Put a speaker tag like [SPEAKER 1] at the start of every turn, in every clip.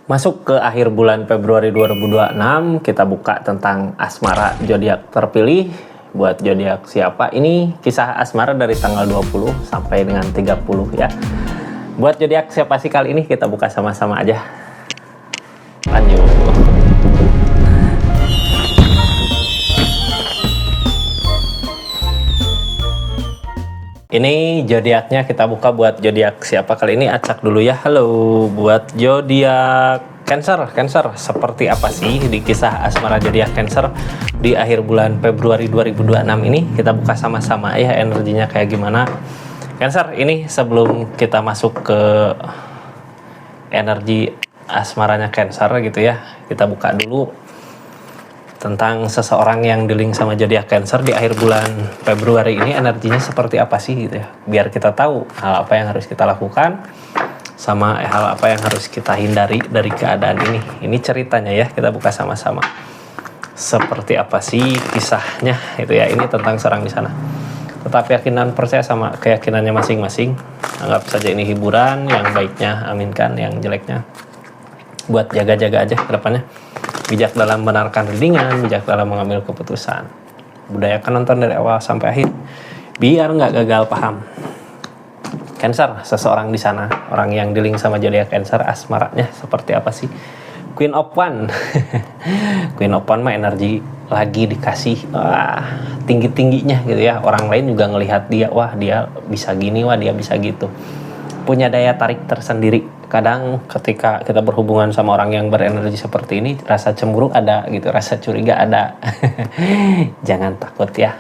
[SPEAKER 1] Masuk ke akhir bulan Februari 2026, kita buka tentang asmara zodiak terpilih. Buat zodiak siapa? Ini kisah asmara dari tanggal 20 sampai dengan 30 ya. Buat zodiak siapa sih kali ini? Kita buka sama-sama aja. Lanjut. Ini zodiaknya kita buka buat zodiak siapa kali ini, acak dulu ya. Halo, buat zodiak Cancer, seperti apa sih di kisah asmara zodiak Cancer di akhir bulan Februari 2026 ini? Kita buka sama-sama ya, energinya kayak gimana. Cancer, ini sebelum kita masuk ke energi asmaranya Cancer gitu ya, kita buka dulu tentang seseorang yang di-link sama zodiak Cancer di akhir bulan Februari ini, energinya seperti apa sih gitu ya, biar kita tahu hal apa yang harus kita lakukan sama hal apa yang harus kita hindari dari keadaan ini. Ini ceritanya ya, kita buka sama-sama seperti apa sih kisahnya itu ya. Ini tentang seorang di sana. Tetap yakin dan percaya sama keyakinannya masing-masing. Anggap saja ini hiburan, yang baiknya aminkan, yang jeleknya buat jaga-jaga aja ke depannya. Bijak dalam benarkan readingan, bijak dalam mengambil keputusan. Budayakan nonton dari awal sampai akhir, biar nggak gagal paham. Cancer, seseorang di sana, orang yang di-link sama zodiak Cancer, asmaranya seperti apa sih? Queen of One. Queen of One mah energi lagi dikasih tinggi-tingginya gitu ya. Orang lain juga ngelihat dia, wah dia bisa gini, wah dia bisa gitu. Punya daya tarik tersendiri. Kadang ketika kita berhubungan sama orang yang berenergi seperti ini, rasa cemburu ada gitu, rasa curiga ada. Jangan takut ya.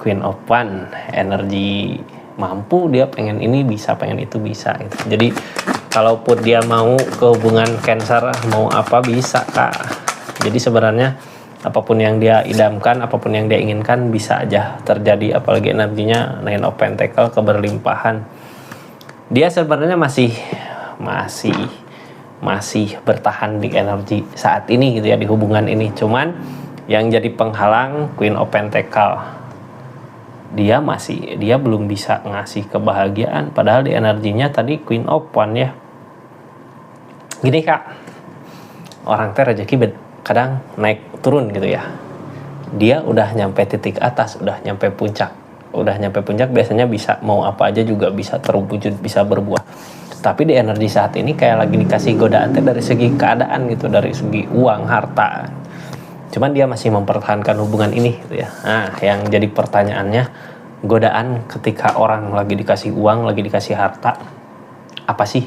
[SPEAKER 1] Queen of One, energi mampu, dia pengen ini bisa, pengen itu bisa gitu. Jadi kalaupun dia mau ke hubungan Cancer, mau apa bisa kak. Jadi sebenarnya apapun yang dia idamkan, apapun yang dia inginkan bisa aja terjadi. Apalagi energinya Nine of Pentacle, keberlimpahan. Dia sebenarnya masih bertahan di energi saat ini gitu ya, di hubungan ini. Cuman yang jadi penghalang Queen of Pentacle. Dia belum bisa ngasih kebahagiaan, padahal di energinya tadi Queen of One ya. Gini kak, orang teh rezeki kadang naik turun gitu ya. Dia udah nyampe titik atas, udah nyampe puncak biasanya bisa mau apa aja juga bisa terwujud, bisa berbuah. Tapi di energi saat ini kayak lagi dikasih godaan dari segi keadaan gitu, dari segi uang, harta. Cuman dia masih mempertahankan hubungan ini gitu ya. Nah, yang jadi pertanyaannya, godaan ketika orang lagi dikasih uang, lagi dikasih harta, apa sih?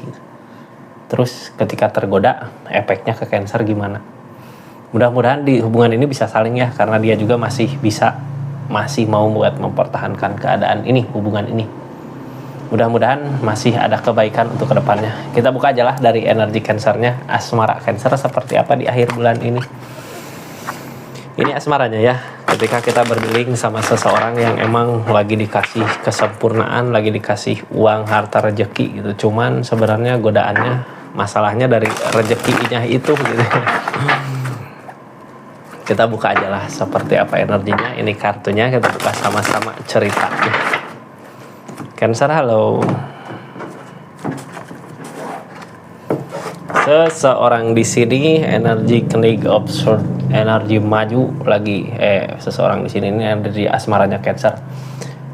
[SPEAKER 1] Terus ketika tergoda, efeknya ke Cancer gimana? Mudah-mudahan di hubungan ini bisa saling ya, karena dia juga masih mau buat mempertahankan keadaan ini, hubungan ini. Mudah-mudahan masih ada kebaikan untuk kedepannya. Kita buka aja lah dari energi Cancernya, asmara Cancer seperti apa di akhir bulan ini. Ini asmaranya ya, ketika kita berdealing sama seseorang yang emang lagi dikasih kesempurnaan, lagi dikasih uang, harta, rezeki gitu. Cuman sebenarnya godaannya, masalahnya dari rezekinya itu gitu. Kita buka aja lah seperti apa energinya. Ini kartunya, kita buka sama-sama ceritanya. Cancer, halo. Seseorang di sini energi King of Swords, energi maju lagi. Seseorang di sini ini energi asmaranya Cancer.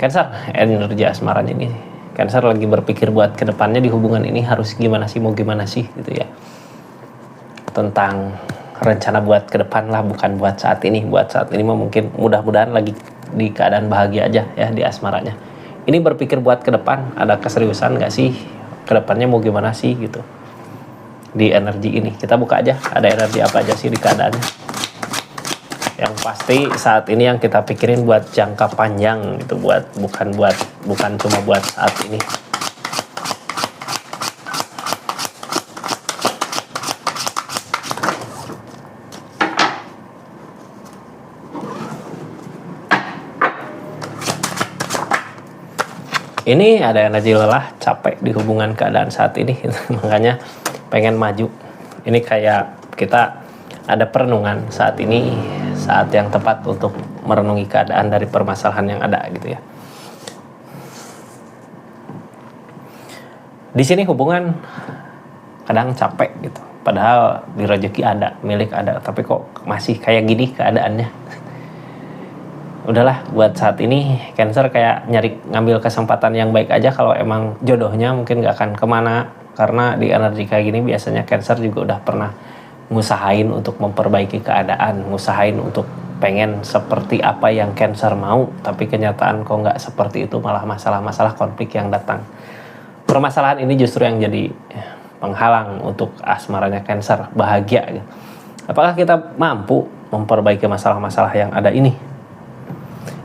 [SPEAKER 1] Cancer, energi asmaranya ini. Cancer lagi berpikir buat kedepannya di hubungan ini harus gimana sih, mau gimana sih gitu ya. Tentang rencana buat ke depan lah, bukan buat saat ini. Buat saat ini mah mungkin mudah-mudahan lagi di keadaan bahagia aja ya di asmaranya. Ini berpikir buat ke depan, ada keseriusan gak sih? Ke depannya mau gimana sih gitu. Di energi ini, kita buka aja ada energi apa aja sih di keadaannya. Yang pasti saat ini yang kita pikirin buat jangka panjang gitu, bukan cuma buat saat ini. Ini ada energi lelah, capek di hubungan keadaan saat ini, makanya pengen maju. Ini kayak kita ada perenungan saat ini, saat yang tepat untuk merenungi keadaan dari permasalahan yang ada gitu ya. Di sini hubungan kadang capek gitu. Padahal di rezeki ada, milik ada, tapi kok masih kayak gini keadaannya. Udahlah, buat saat ini Cancer kayak ngambil kesempatan yang baik aja. Kalau emang jodohnya mungkin gak akan kemana, karena di energi kayak gini biasanya Cancer juga udah pernah ngusahain untuk memperbaiki keadaan, ngusahain untuk pengen seperti apa yang Cancer mau, tapi kenyataan kok nggak seperti itu, malah masalah-masalah konflik yang datang. Permasalahan ini justru yang jadi penghalang untuk asmaranya Cancer bahagia. Apakah kita mampu memperbaiki masalah-masalah yang ada ini?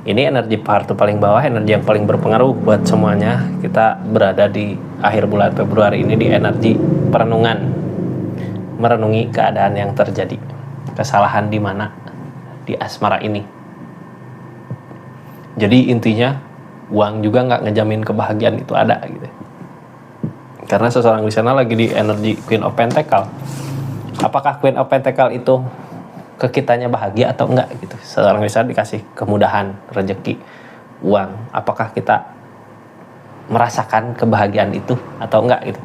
[SPEAKER 1] Ini energi part paling bawah, energi yang paling berpengaruh buat semuanya. Kita berada di akhir bulan Februari ini di energi perenungan, merenungi keadaan yang terjadi, kesalahan di mana di asmara ini. Jadi intinya uang juga nggak ngejamin kebahagiaan itu ada gitu. Karena seseorang di sana lagi di energi Queen of Pentacle. Apakah Queen of Pentacle itu ke kitanya bahagia atau enggak gitu? Seseorang di sana dikasih kemudahan, rezeki, uang. Apakah kita merasakan kebahagiaan itu atau enggak gitu?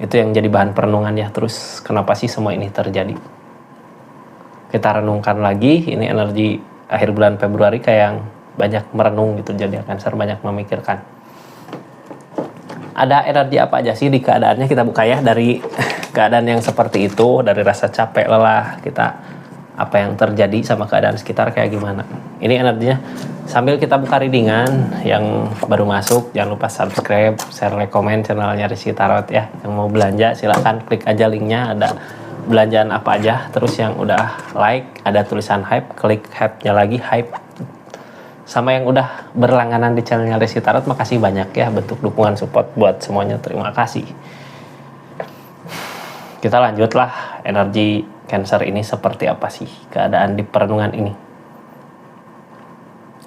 [SPEAKER 1] Itu yang jadi bahan perenungan ya. Terus kenapa sih semua ini terjadi? Kita renungkan lagi, ini energi akhir bulan Februari kayak yang banyak merenung gitu, jadi Cancer banyak memikirkan. Ada energi apa aja sih di keadaannya? Kita buka ya dari keadaan yang seperti itu, dari rasa capek, lelah, kita apa yang terjadi sama keadaan sekitar kayak gimana. Ini energinya. Sambil kita buka readingan, yang baru masuk jangan lupa subscribe, share, like, komen channelnya Rizky Tarot ya. Yang mau belanja silahkan klik aja linknya, ada belanjaan apa aja. Terus yang udah like, ada tulisan hype, klik hype-nya lagi, hype. Sama yang udah berlangganan di channelnya Rizky Tarot, makasih banyak ya, bentuk dukungan support buat semuanya, terima kasih. Kita lanjutlah, energi Cancer ini seperti apa sih keadaan di perenungan ini?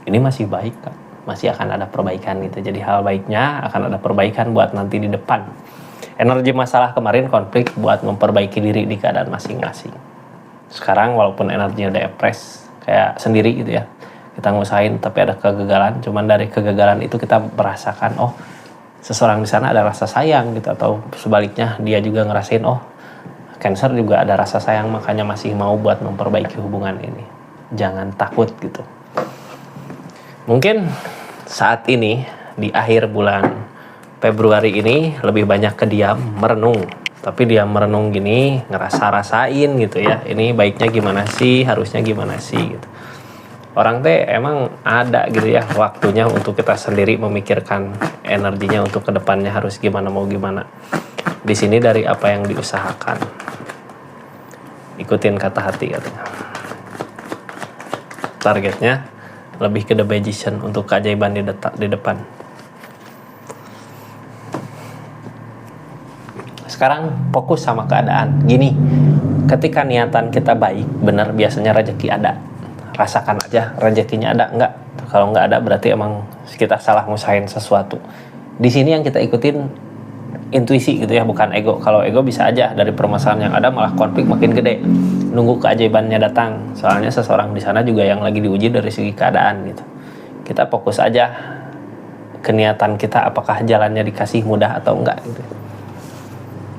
[SPEAKER 1] Ini masih baik kan? Masih akan ada perbaikan gitu. Jadi hal baiknya akan ada perbaikan buat nanti di depan. Energi masalah kemarin konflik buat memperbaiki diri di keadaan masing-masing. Sekarang walaupun energinya depres kayak sendiri gitu ya, kita ngusahain tapi ada kegagalan. Cuman dari kegagalan itu kita merasakan, oh seseorang di sana ada rasa sayang gitu, atau sebaliknya dia juga ngerasain, oh Cancer juga ada rasa sayang, makanya masih mau buat memperbaiki hubungan ini. Jangan takut gitu. Mungkin saat ini di akhir bulan Februari ini lebih banyak ke diam, merenung. Tapi diam merenung gini ngerasa-rasain gitu ya. Ini baiknya gimana sih, harusnya gimana sih gitu. Orang teh emang ada gitu ya waktunya untuk kita sendiri memikirkan energinya untuk kedepannya harus gimana, mau gimana. Di sini dari apa yang diusahakan. Ikutin kata hati katanya. Targetnya lebih ke The Magician untuk keajaiban di depan. Sekarang fokus sama keadaan. Gini, ketika niatan kita baik, benar biasanya rezeki ada. Rasakan aja rezekinya ada enggak. Kalau enggak ada berarti emang kita salah ngusahain sesuatu. Di sini yang kita ikutin intuisi gitu ya, bukan ego. Kalau ego bisa aja dari permasalahan yang ada malah konflik makin gede. Nunggu keajaibannya datang. Soalnya seseorang di sana juga yang lagi diuji dari segi keadaan gitu. Kita fokus aja ke niatan kita, apakah jalannya dikasih mudah atau enggak gitu.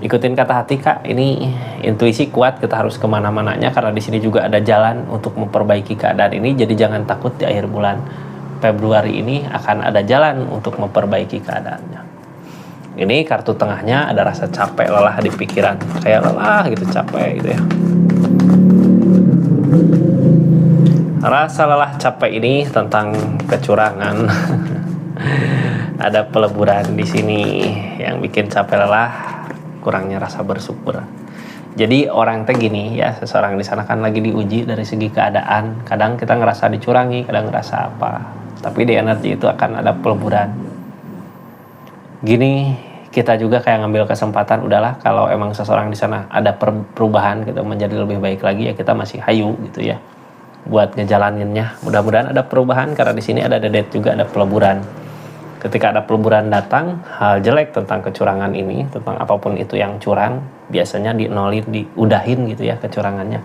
[SPEAKER 1] Ikutin kata hati kak, ini intuisi kuat, kita harus kemana-mananya karena di sini juga ada jalan untuk memperbaiki keadaan ini. Jadi jangan takut, di akhir bulan Februari ini akan ada jalan untuk memperbaiki keadaannya. Ini kartu tengahnya ada rasa capek, lelah di pikiran, kayak lelah gitu, capek gitu ya. Rasa lelah capek ini tentang kecurangan. Ada peleburan di sini yang bikin capek lelah, kurangnya rasa bersyukur. Jadi orang teh gini ya, seseorang di sana kan lagi diuji dari segi keadaan. Kadang kita ngerasa dicurangi, kadang ngerasa apa. Tapi di energi itu akan ada peleburan. Gini, kita juga kayak ngambil kesempatan, udahlah kalau emang seseorang di sana ada perubahan gitu menjadi lebih baik lagi ya, kita masih hayu gitu ya buat ngejalaninnya. Mudah-mudahan ada perubahan karena di sini ada dedet juga, ada peleburan. Ketika ada peleburan datang, hal jelek tentang kecurangan ini, tentang apapun itu yang curang, biasanya dinolin, diudahin gitu ya kecurangannya.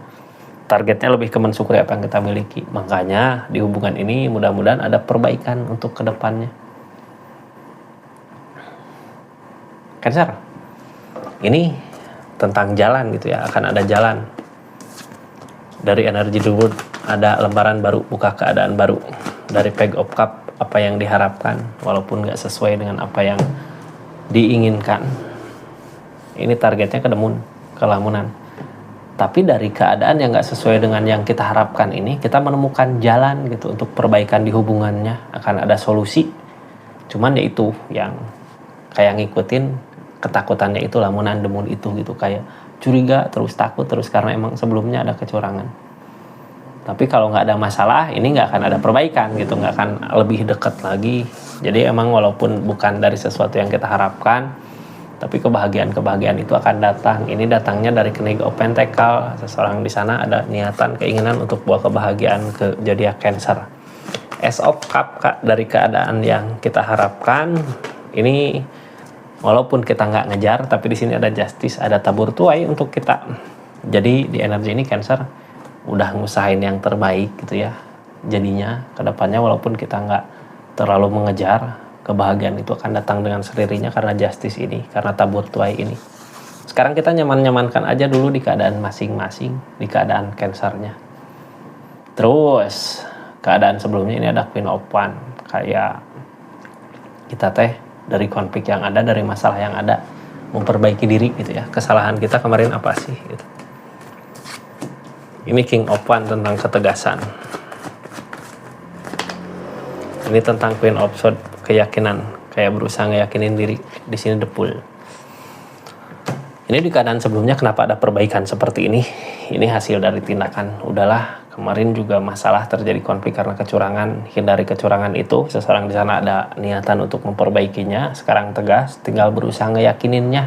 [SPEAKER 1] Targetnya lebih ke mensyukuri apa yang kita miliki. Makanya di hubungan ini mudah-mudahan ada perbaikan untuk kedepannya. Cancer, ini tentang jalan gitu ya, akan ada jalan. Dari energi the world ada lembaran baru, buka keadaan baru. Dari page of cup apa yang diharapkan walaupun nggak sesuai dengan apa yang diinginkan. Ini targetnya kelamunan. Tapi dari keadaan yang nggak sesuai dengan yang kita harapkan ini, kita menemukan jalan gitu untuk perbaikan di hubungannya, akan ada solusi. Cuman ya itu yang kayak ngikutin ketakutannya itu, lamunan demun itu gitu, kayak curiga terus, takut terus karena emang sebelumnya ada kecurangan. Tapi kalau nggak ada masalah, ini nggak akan ada perbaikan gitu, nggak akan lebih dekat lagi. Jadi emang walaupun bukan dari sesuatu yang kita harapkan, tapi kebahagiaan itu akan datang. Ini datangnya dari Knight of Pentacles. Seseorang di sana ada niatan, keinginan untuk bawa kebahagiaan ke zodiak Cancer. Ace of Cup, dari keadaan yang kita harapkan. Ini walaupun kita nggak ngejar, tapi di sini ada Justice, ada tabur tuai untuk kita. Jadi di energi ini Cancer udah ngusahain yang terbaik gitu ya. Jadinya kedepannya walaupun kita nggak terlalu mengejar, kebahagiaan itu akan datang dengan sendirinya karena Justice ini, karena tabur tuai ini. Sekarang kita nyaman-nyamankan aja dulu di keadaan masing-masing, di keadaan Cancernya. Terus keadaan sebelumnya ini ada Queen of Wands, kayak kita dari konflik yang ada, dari masalah yang ada, memperbaiki diri gitu ya. Kesalahan kita kemarin apa sih gitu. Ini King of Wands tentang ketegasan. Ini tentang Queen of Swords, keyakinan, kayak berusaha ngeyakinin diri. Di sini the Fool. Ini di keadaan sebelumnya kenapa ada perbaikan seperti ini? Ini hasil dari tindakan. Udahlah, kemarin juga masalah terjadi konflik karena kecurangan. Hindari kecurangan itu. Seseorang di sana ada niatan untuk memperbaikinya. Sekarang tegas, tinggal berusaha ngeyakininnya.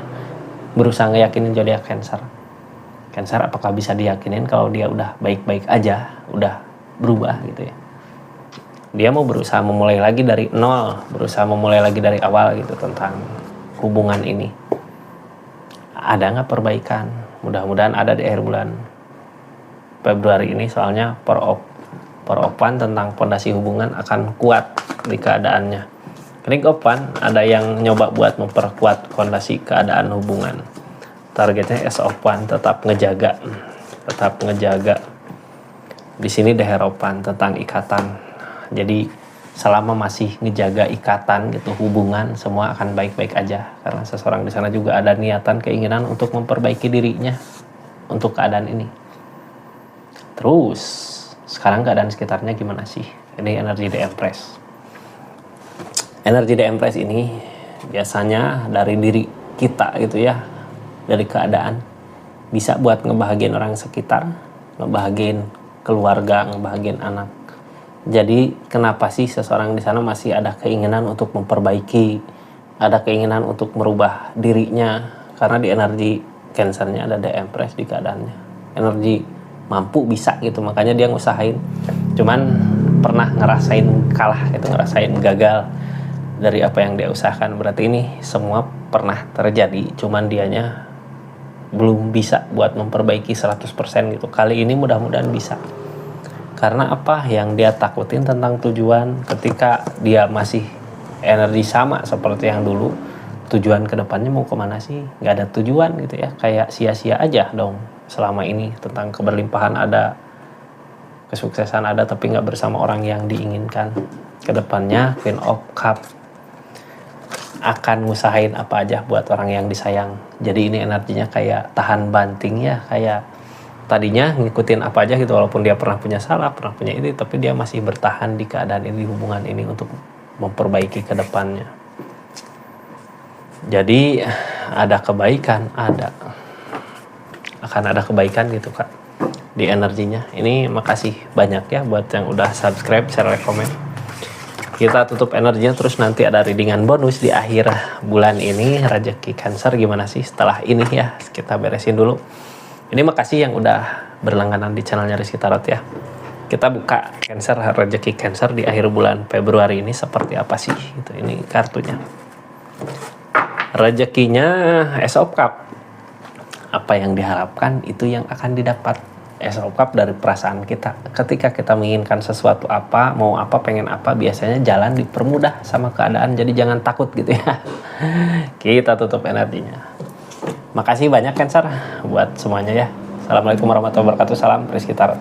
[SPEAKER 1] Berusaha ngeyakinin zodiak Cancer. Cancer apakah bisa diyakinin kalau dia udah baik-baik aja, udah berubah gitu ya. Dia mau berusaha memulai lagi dari nol, berusaha memulai lagi dari awal gitu tentang hubungan ini. Ada nggak perbaikan? Mudah-mudahan ada di akhir bulan Februari ini, soalnya peropan tentang fondasi hubungan akan kuat di keadaannya. King of Wands ada yang nyoba buat memperkuat fondasi keadaan hubungan. Targetnya Ace of Wands, tetap ngejaga. Di sini The Hierophant tentang ikatan. Jadi selama masih ngejaga ikatan gitu, hubungan, semua akan baik-baik aja. Karena seseorang di sana juga ada niatan, keinginan untuk memperbaiki dirinya untuk keadaan ini. Terus sekarang keadaan sekitarnya gimana sih? Ini energi The Empress. Energi The Empress ini biasanya dari diri kita gitu ya. Dari keadaan bisa buat ngebahagiain orang sekitar, ngebahagiain keluarga, ngebahagiain anak. Jadi kenapa sih seseorang di sana masih ada keinginan untuk memperbaiki, ada keinginan untuk merubah dirinya? Karena di energi Cancernya ada The Empress di keadaannya. Energi mampu, bisa gitu, makanya dia ngusahain. Cuman pernah ngerasain kalah, itu ngerasain gagal dari apa yang dia usahakan. Berarti ini semua pernah terjadi, cuman dianya belum bisa buat memperbaiki 100% gitu. Kali ini mudah-mudahan bisa. Karena apa yang dia takutin tentang tujuan, ketika dia masih energi sama seperti yang dulu, tujuan kedepannya mau kemana sih? Nggak ada tujuan gitu ya, kayak sia-sia aja dong selama ini. Tentang keberlimpahan ada, kesuksesan ada, tapi nggak bersama orang yang diinginkan. Kedepannya Queen of Cups akan ngusahain apa aja buat orang yang disayang. Jadi ini energinya kayak tahan banting ya, kayak tadinya ngikutin apa aja gitu, walaupun dia pernah punya salah, pernah punya ini, tapi dia masih bertahan di keadaan ini, hubungan ini, untuk memperbaiki ke depannya. Jadi ada kebaikan, akan ada kebaikan gitu Kak di energinya. Ini makasih banyak ya buat yang udah subscribe, share, komen. Kita tutup energinya, terus nanti ada readingan bonus di akhir bulan ini. Rezeki Cancer gimana sih setelah ini ya, kita beresin dulu. Ini makasih yang udah berlangganan di channelnya Rizky Tarot ya. Kita buka Cancer, rezeki Cancer di akhir bulan Februari ini seperti apa sih gitu. Ini kartunya. Rezekinya Ace of Cups. Apa yang diharapkan itu yang akan didapat. Ace of Cups dari perasaan kita. Ketika kita menginginkan sesuatu apa, mau apa, pengen apa, biasanya jalan dipermudah sama keadaan. Jadi jangan takut gitu ya. Kita tutup energinya. Makasih banyak Cancer buat semuanya ya. Assalamualaikum warahmatullahi wabarakatuh. Salam Rizky Tarot.